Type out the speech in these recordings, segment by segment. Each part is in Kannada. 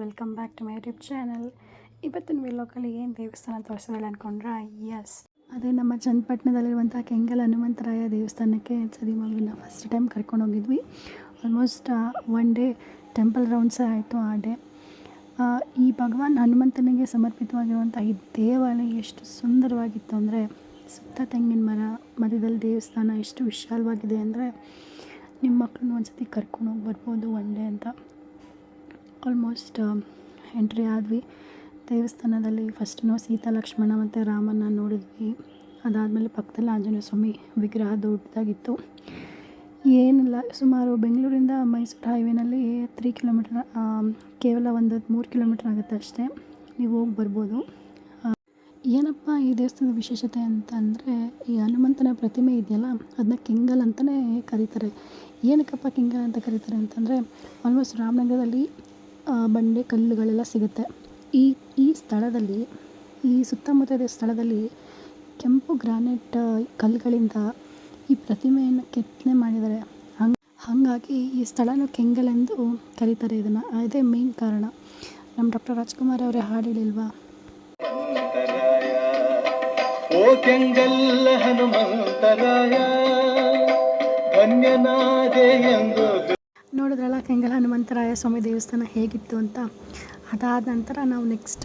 Welcome back to my YouTube channel. ಇವತ್ತಿನ ವಿಲೋಕಲ್ಲಿ ಏನು ದೇವಸ್ಥಾನ ತೋರಿಸೋದಿಲ್ಲ ಅಂದ್ಕೊಂಡ್ರೆ ಎಸ್, ಅದೇ ನಮ್ಮ ಚನ್ನಪಟ್ಟಣದಲ್ಲಿರುವಂಥ ಕೆಂಗಲ್ ಹನುಮಂತರಾಯ ದೇವಸ್ಥಾನಕ್ಕೆ ಸರಿ ಮಗಳನ್ನ ಫಸ್ಟ್ ಟೈಮ್ ಕರ್ಕೊಂಡು ಹೋಗಿದ್ವಿ. ಆಲ್ಮೋಸ್ಟ್ ಒನ್ ಡೇ ಟೆಂಪಲ್ ರೌಂಡ್ಸೇ ಆಯಿತು ಆ ಡೇ. ಈ ಭಗವಾನ್ ಹನುಮಂತನಿಗೆ ಸಮರ್ಪಿತವಾಗಿರುವಂಥ ಈ ದೇವಾಲಯ ಎಷ್ಟು ಸುಂದರವಾಗಿತ್ತು ಅಂದರೆ, ಸುತ್ತ ತೆಂಗಿನ ಮರ, ಮಧ್ಯದಲ್ಲಿ ದೇವಸ್ಥಾನ ಎಷ್ಟು ವಿಶಾಲವಾಗಿದೆ ಅಂದರೆ ನಿಮ್ಮ ಮಕ್ಕಳನ್ನ ಒಂದು ಸತಿ ಕರ್ಕೊಂಡು ಹೋಗಿ ಬರ್ಬೋದು ಒನ್ ಡೇ ಅಂತ. ಆಲ್ಮೋಸ್ಟ್ ಎಂಟ್ರಿ ಆದ್ವಿ ದೇವಸ್ಥಾನದಲ್ಲಿ. ಫಸ್ಟ್ ನಾವು ಸೀತಾ ಲಕ್ಷ್ಮಣ ಮತ್ತು ರಾಮನ ನೋಡಿದ್ವಿ. ಅದಾದಮೇಲೆ ಪಕ್ಕದಲ್ಲಿ ಆಂಜನೇಯ ಸ್ವಾಮಿ ವಿಗ್ರಹ ದೊಡ್ಡದಾಗಿತ್ತು. ಏನಿಲ್ಲ, ಸುಮಾರು ಬೆಂಗಳೂರಿಂದ ಮೈಸೂರು ಹೈವೇನಲ್ಲಿ 3 ಕಿಲೋಮೀಟರ್, ಕೇವಲ ಒಂದು 3 ಕಿಲೋಮೀಟ್ರ್ ಆಗುತ್ತೆ ಅಷ್ಟೇ. ನೀವು ಹೋಗಿ ಬರ್ಬೋದು. ಏನಪ್ಪ ಈ ದೇವಸ್ಥಾನದ ವಿಶೇಷತೆ ಅಂತಂದರೆ, ಈ ಹನುಮಂತನ ಪ್ರತಿಮೆ ಇದೆಯಲ್ಲ, ಅದನ್ನ ಕೆಂಗಲ್ ಅಂತಲೇ ಕರೀತಾರೆ. ಏನಕ್ಕಪ್ಪ ಕೆಂಗಲ್ ಅಂತ ಕರೀತಾರೆ ಅಂತಂದರೆ, ಆಲ್ಮೋಸ್ಟ್ ರಾಮನಗರದಲ್ಲಿ ಬಂಡೆ ಕಲ್ಲುಗಳೆಲ್ಲ ಸಿಗುತ್ತೆ. ಈ ಸ್ಥಳದಲ್ಲಿ, ಈ ಸುತ್ತಮುತ್ತದ ಸ್ಥಳದಲ್ಲಿ ಕೆಂಪು ಗ್ರಾನೈಟ್ ಕಲ್ಲುಗಳಿಂದ ಈ ಪ್ರತಿಮೆಯನ್ನು ಕೆತ್ತನೆ ಮಾಡಿದ್ದಾರೆ. ಹಾಗಾಗಿ ಈ ಸ್ಥಳನ ಕೆಂಗಲ್ ಎಂದು ಕರೀತಾರೆ ಇದನ್ನು. ಅದೇ ಮೇನ್ ಕಾರಣ. ನಮ್ಮ ಡಾಕ್ಟರ್ ರಾಜ್ಕುಮಾರ್ ಅವರೇ ಹಾಡು ಹೇಳಿಲ್ವಾ, ಓ ಕೆಂಗಲ್ ಹನುಮಂತರಾಯ ಧನ್ಯನಾದೆ ಎಂದು. ನೋಡಿದ್ರಲ್ಲ ಕೆಂಗಲ್ ಹನುಮಂತರಾಯ ಸ್ವಾಮಿ ದೇವಸ್ಥಾನ ಹೇಗಿತ್ತು ಅಂತ. ಅದಾದ ನಂತರ ನಾವು ನೆಕ್ಸ್ಟ್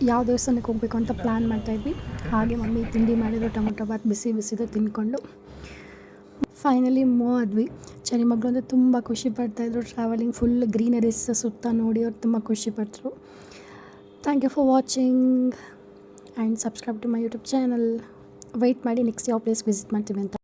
ಯಾವ ದೇವಸ್ಥಾನಕ್ಕೆ ಹೋಗಬೇಕು ಅಂತ ಪ್ಲ್ಯಾನ್ ಮಾಡ್ತಾಯಿದ್ವಿ. ಹಾಗೆ ಮಮ್ಮಿ ತಿಂಡಿ ಮಾಡಿದ್ರು, ಟೊಮೊಟೊ ಬಾತ್ ಬಿಸಿದು ತಿಂದ್ಕೊಂಡು ಫೈನಲಿ ಮೂವ್ ಆದ್ವಿ. ಚರಿ ಮಗಳು ಅಂದರೆ ತುಂಬ ಖುಷಿ ಪಡ್ತಾಯಿದ್ರು. ಟ್ರಾವೆಲಿಂಗ್ ಫುಲ್ ಗ್ರೀನರೀಸ್ ಸುತ್ತ ನೋಡಿ ಅವ್ರು ತುಂಬ ಖುಷಿಪಟ್ಟರು. Thank you for watching and subscribe to my YouTube channel. Wait ಮಾಡಿ ನೆಕ್ಸ್ಟ್ ಯಾವ ಪ್ಲೇಸ್ ವಿಸಿಟ್ ಮಾಡ್ತೀವಿ ಅಂತ.